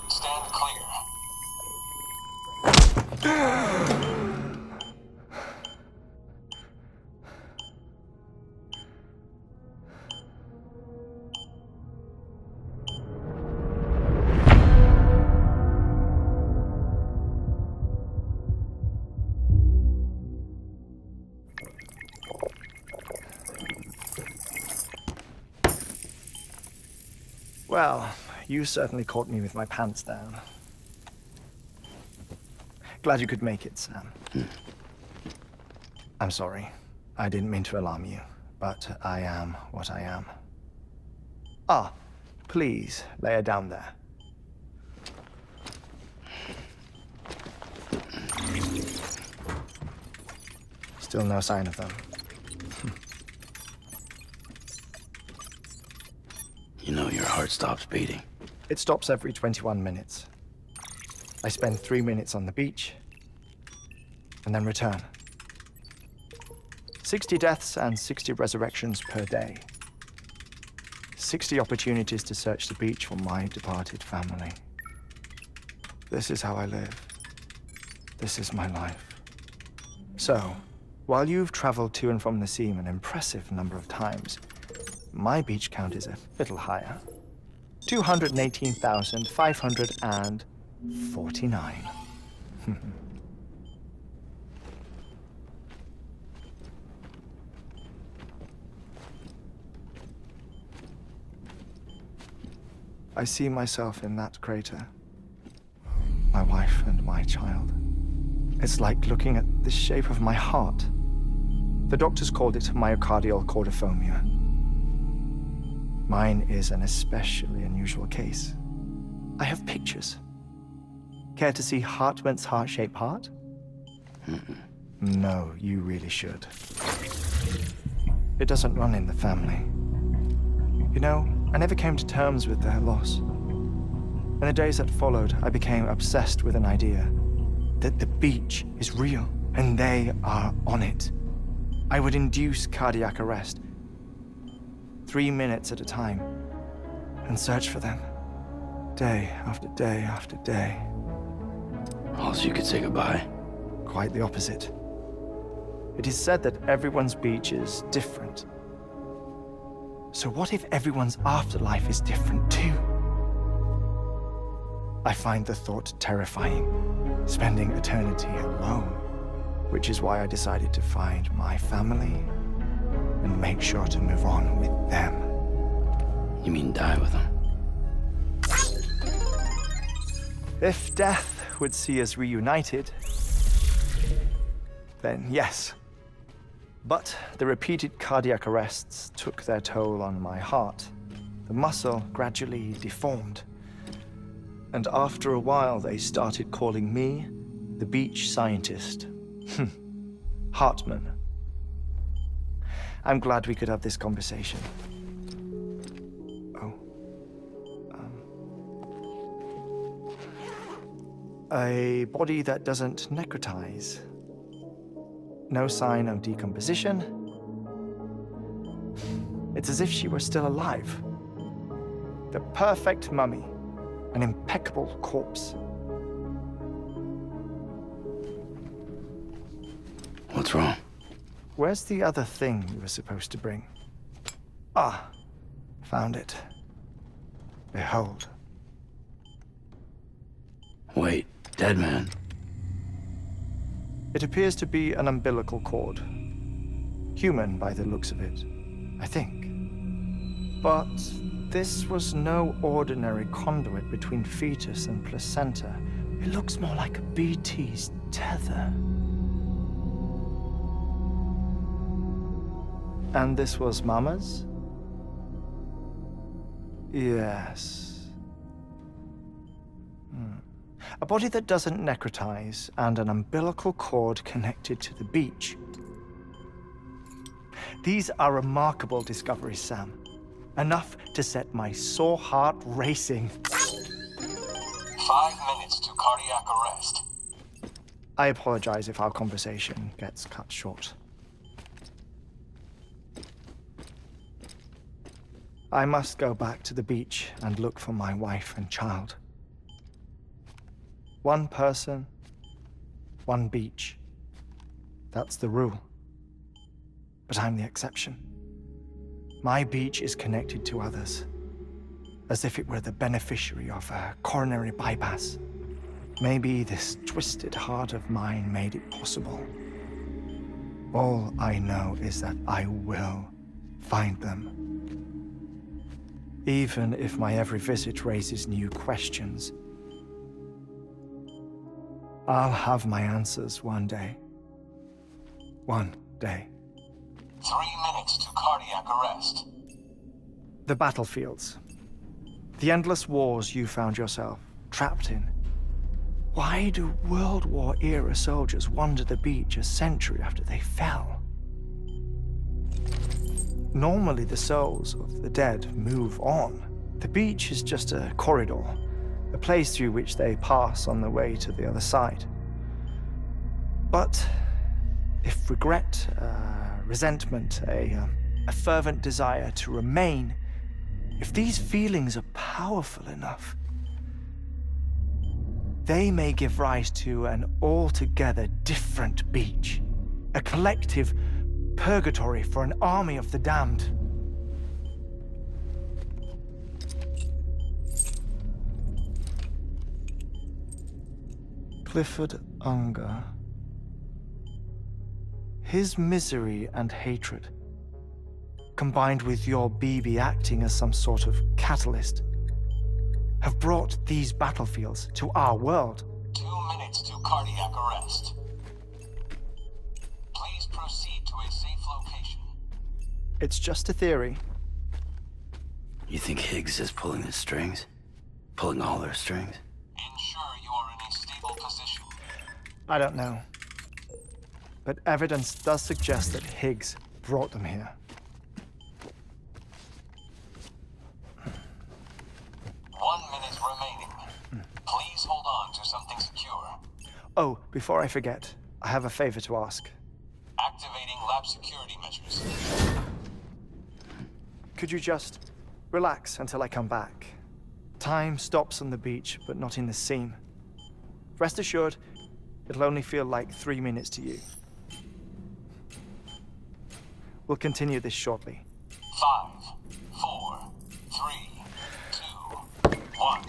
Stand clear. Well, you certainly caught me with my pants down. Glad you could make it, Sam. I'm sorry. I didn't mean to alarm you, but I am what I am. Ah, please, lay her down there. Still no sign of them. You know your heart stops beating. It stops every 21 minutes. I spend 3 minutes on the beach, and then return. 60 deaths and 60 resurrections per day. 60 opportunities to search the beach for my departed family. This is how I live. This is my life. So, while you've traveled to and from the sea an impressive number of times, my beach count is a little higher. 218,549. I see myself in that crater. My wife and my child. It's like looking at the shape of my heart. The doctors called it myocardial cordiformia. Mine is an especially unusual case. I have pictures. Care to see Heartman's heart-shaped heart? No, you really should. It doesn't run in the family. You know, I never came to terms with their loss. In the days that followed, I became obsessed with an idea that the beach is real and they are on it. I would induce cardiac arrest, 3 minutes at a time, and search for them, day after day after day. Also, you could say goodbye. Quite the opposite. It is said that everyone's beach is different. So what if everyone's afterlife is different too? I find the thought terrifying, spending eternity alone, which is why I decided to find my family and make sure to move on with them. You mean die with them? If death would see us reunited, then yes. But the repeated cardiac arrests took their toll on my heart. The muscle gradually deformed. And after a while, they started calling me the beach scientist. Heartman. I'm glad we could have this conversation. Oh. A body that doesn't necrotize. No sign of decomposition. It's as if she were still alive. The perfect mummy. An impeccable corpse. What's wrong? Where's the other thing you were supposed to bring? Ah, found it. Behold. Wait, dead man. It appears to be an umbilical cord. Human by the looks of it, I think. But this was no ordinary conduit between fetus and placenta. It looks more like a BT's tether. And this was Mama's? Yes. A body that doesn't necrotize and an umbilical cord connected to the beach. These are remarkable discoveries, Sam. Enough to set my sore heart racing. 5 minutes to cardiac arrest. I apologize if our conversation gets cut short. I must go back to the beach and look for my wife and child. One person, one beach. That's the rule. But I'm the exception. My beach is connected to others, as if it were the beneficiary of a coronary bypass. Maybe this twisted heart of mine made it possible. All I know is that I will find them. Even if my every visit raises new questions, I'll have my answers one day. One day. 3 minutes to cardiac arrest. The battlefields. The endless wars you found yourself trapped in. Why do World War-era soldiers wander the beach a century after they fell? Normally, the souls of the dead move on. The beach is just a corridor, a place through which they pass on the way to the other side. But if regret, resentment, a fervent desire to remain, if these feelings are powerful enough, they may give rise to an altogether different beach, a collective purgatory for an army of the damned. Clifford Unger. His misery and hatred, combined with your BB acting as some sort of catalyst, have brought these battlefields to our world. 2 minutes to cardiac arrest. Please proceed to a safe location. It's just a theory. You think Higgs is pulling the strings? Pulling all their strings? Ensure you are in a stable position. I don't know. But evidence does suggest that Higgs brought them here. 1 minute remaining. Please hold on to something secure. Oh, before I forget, I have a favor to ask. Activating lab security measures. Could you just relax until I come back? Time stops on the beach, but not in the scene. Rest assured, it'll only feel like 3 minutes to you. We'll continue this shortly. 5, 4, 3, 2, 1.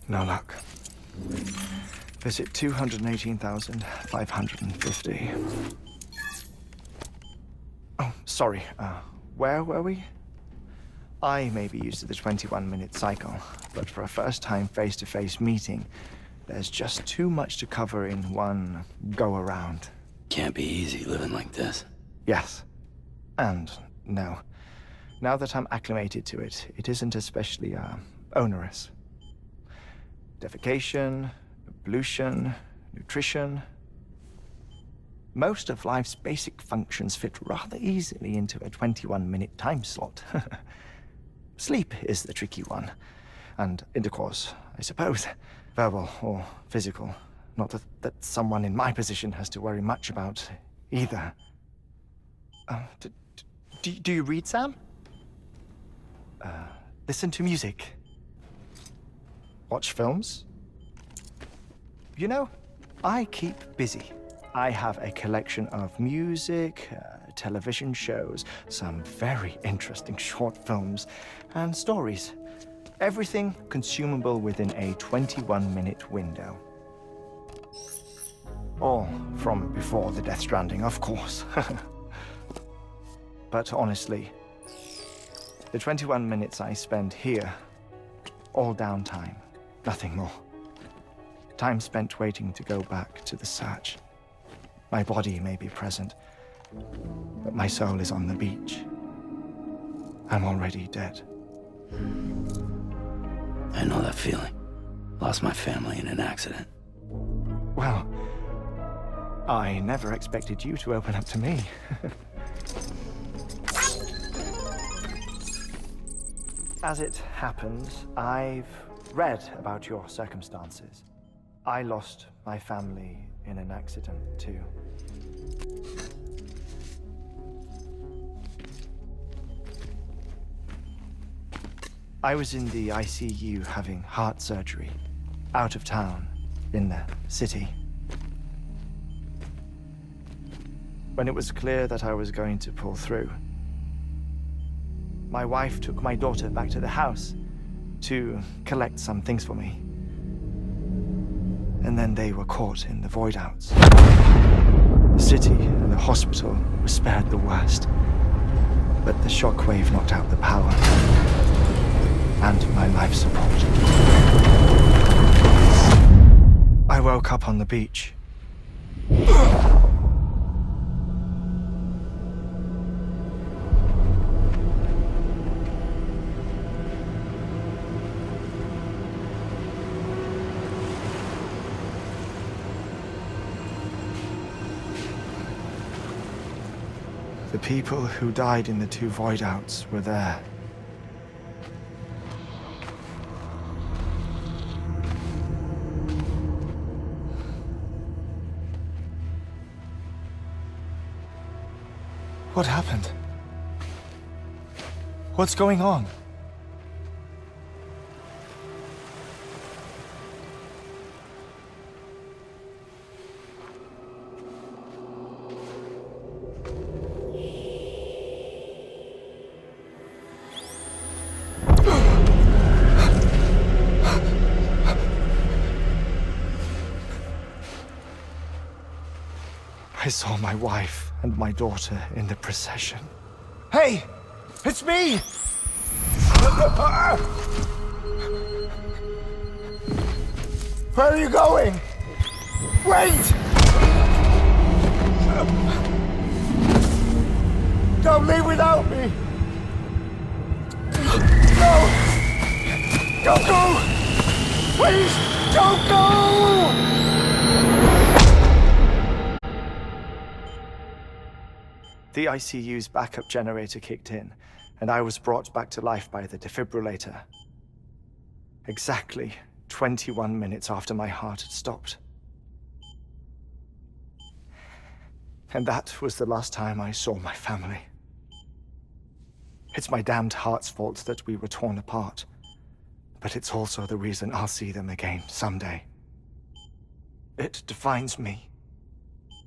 No luck. Visit 218,550. Oh, sorry. Where were we? I may be used to the 21-minute cycle, but for a first-time face-to-face meeting, there's just too much to cover in one go-around. Can't be easy living like this. Yes. And no. Now that I'm acclimated to it, it isn't especially, onerous. Defecation, ablution, nutrition. Most of life's basic functions fit rather easily into a 21-minute time slot. Sleep is the tricky one. And intercourse, I suppose. Verbal or physical. Not that someone in my position has to worry much about either. Do you read, Sam? Listen to music. Watch films? You know, I keep busy. I have a collection of music, television shows, some very interesting short films, and stories. Everything consumable within a 21-minute window. All from before the Death Stranding, of course. But honestly, the 21 minutes I spend here, all downtime, nothing more. Time spent waiting to go back to the search. My body may be present, but my soul is on the beach. I'm already dead. I know that feeling. Lost my family in an accident. Well, I never expected you to open up to me. As it happens, I've read about your circumstances. I lost my family in an accident, too. I was in the ICU having heart surgery, out of town, in the city. When it was clear that I was going to pull through, my wife took my daughter back to the house to collect some things for me. And then they were caught in the void outs. The city and the hospital were spared the worst, but the shockwave knocked out the power and my life support. I woke up on the beach. The people who died in the two void outs were there. What happened? What's going on? I saw my wife and my daughter in the procession. Hey! It's me! Where are you going? Wait! Don't leave without me! No! Don't go! Please, don't go! The ICU's backup generator kicked in, and I was brought back to life by the defibrillator. Exactly 21 minutes after my heart had stopped. And that was the last time I saw my family. It's my damned heart's fault that we were torn apart, but it's also the reason I'll see them again someday. It defines me.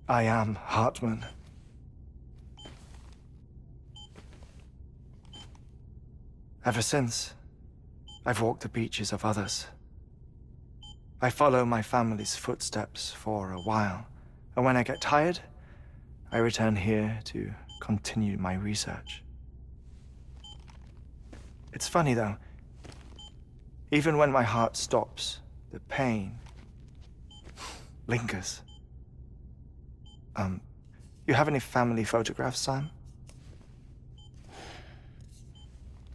I am Heartman. Ever since, I've walked the beaches of others, I follow my family's footsteps for a while, and when I get tired, I return here to continue my research. It's funny though, even when my heart stops, the pain lingers. You have any family photographs, Sam?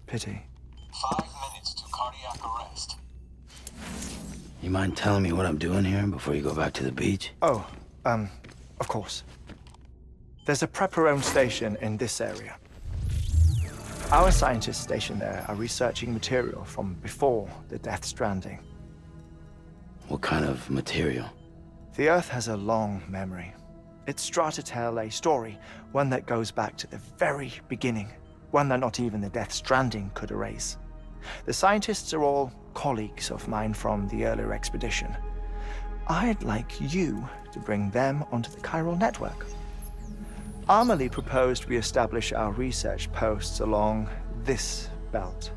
Pity. 5 minutes to cardiac arrest. You mind telling me what I'm doing here before you go back to the beach? Oh, of course. There's a prep-your-own station in this area. Our scientists stationed there are researching material from before the Death Stranding. What kind of material? The Earth has a long memory. It's trying to tell a story, one that goes back to the very beginning, one that not even the Death Stranding could erase. The scientists are all colleagues of mine from the earlier expedition. I'd like you to bring them onto the chiral network. Amelie proposed we establish our research posts along this belt.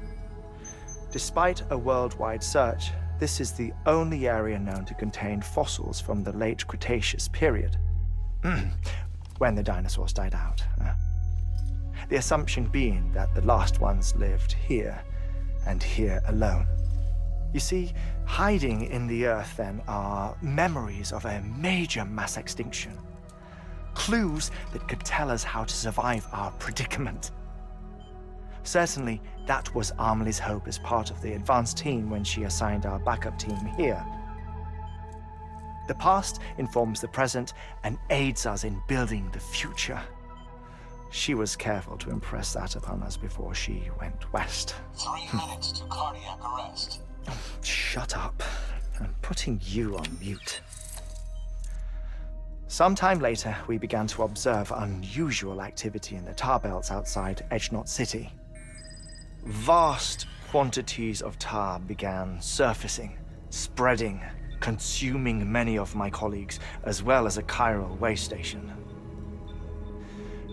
Despite a worldwide search, this is the only area known to contain fossils from the late Cretaceous period, when the dinosaurs died out. The assumption being that the last ones lived here, and here alone. You see, hiding in the Earth then are memories of a major mass extinction. Clues that could tell us how to survive our predicament. Certainly, that was Amelie's hope as part of the advanced team when she assigned our backup team here. The past informs the present and aids us in building the future. She was careful to impress that upon us before she went west. 3 minutes to cardiac arrest. Shut up. I'm putting you on mute. Sometime later, we began to observe unusual activity in the tar belts outside Edgenot City. Vast quantities of tar began surfacing, spreading, consuming many of my colleagues, as well as a chiral way station.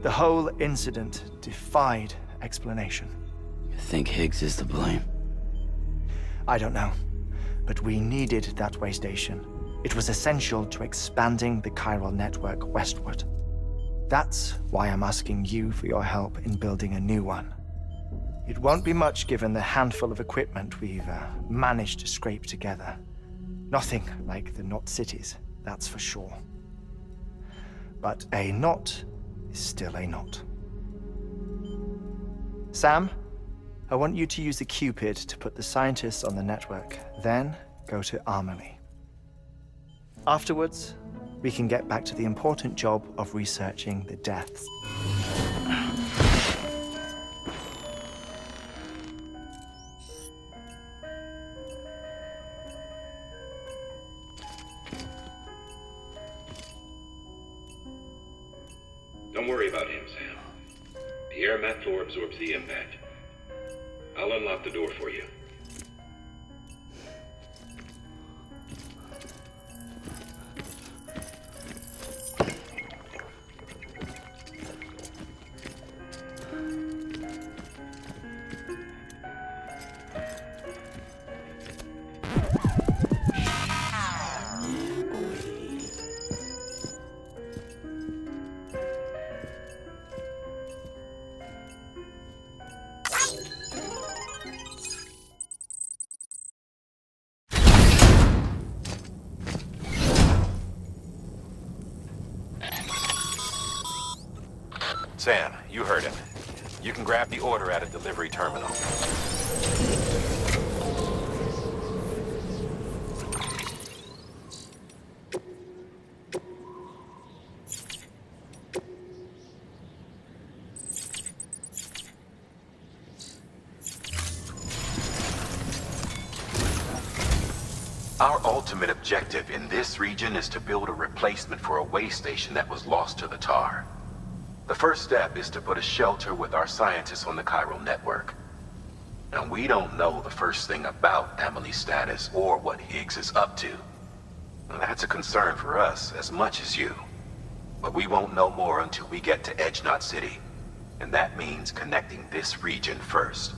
The whole incident defied explanation. You think Higgs is to blame? I don't know, but we needed that way station. It was essential to expanding the chiral network westward. That's why I'm asking you for your help in building a new one. It won't be much given the handful of equipment we've managed to scrape together. Nothing like the knot cities, that's for sure. But a knot is still a knot. Sam, I want you to use the Cupid to put the scientists on the network, then go to Amelie. Afterwards, we can get back to the important job of researching the deaths. Don't worry about him, Sam. The air mat floor absorbs the impact. I'll unlock the door for you. Sam, you heard him. You can grab the order at a delivery terminal. Our ultimate objective in this region is to build a replacement for a way station that was lost to the tar. The first step is to put a shelter with our scientists on the chiral network. And we don't know the first thing about Amelie's status or what Higgs is up to. And that's a concern for us as much as you. But we won't know more until we get to Edgenot City. And that means connecting this region first.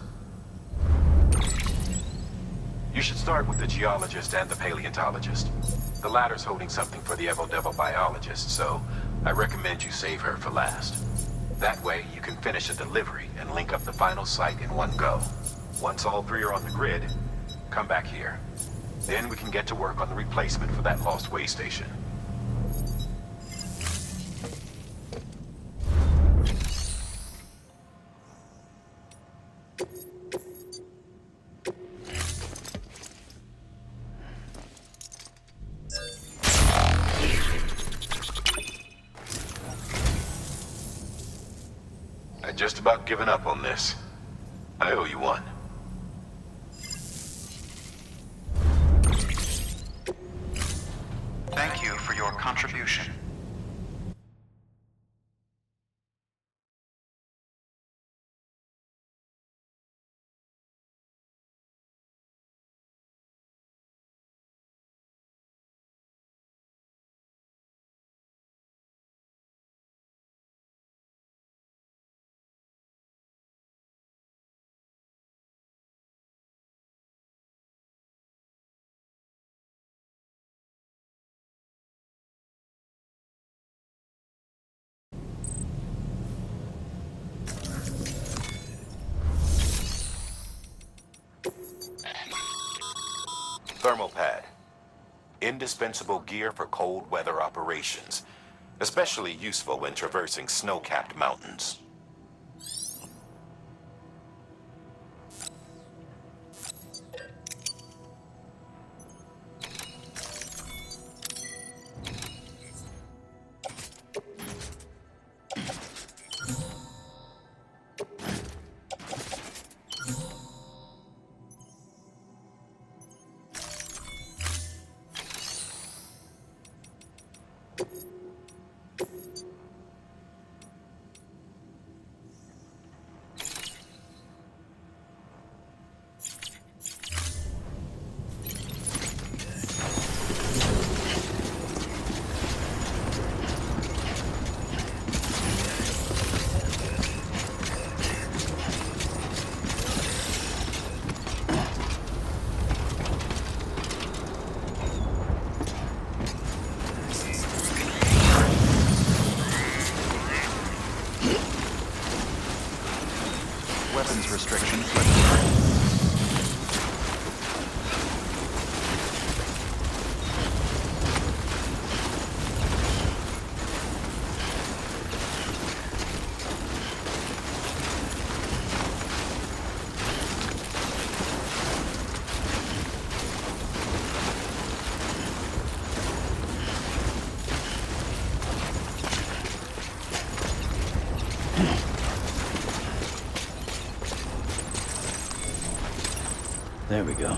You should start with the geologist and the paleontologist. The latter's holding something for the Evo-Devo biologist, so I recommend you save her for last. That way, you can finish a delivery and link up the final site in one go. Once all three are on the grid, come back here. Then we can get to work on the replacement for that lost way station. I'd just about given up on this. I owe you one. Thank you for your contribution. Thermal pad. Indispensable gear for cold weather operations. Especially useful when traversing snow-capped mountains. Weapons restrictions lifted. There we go.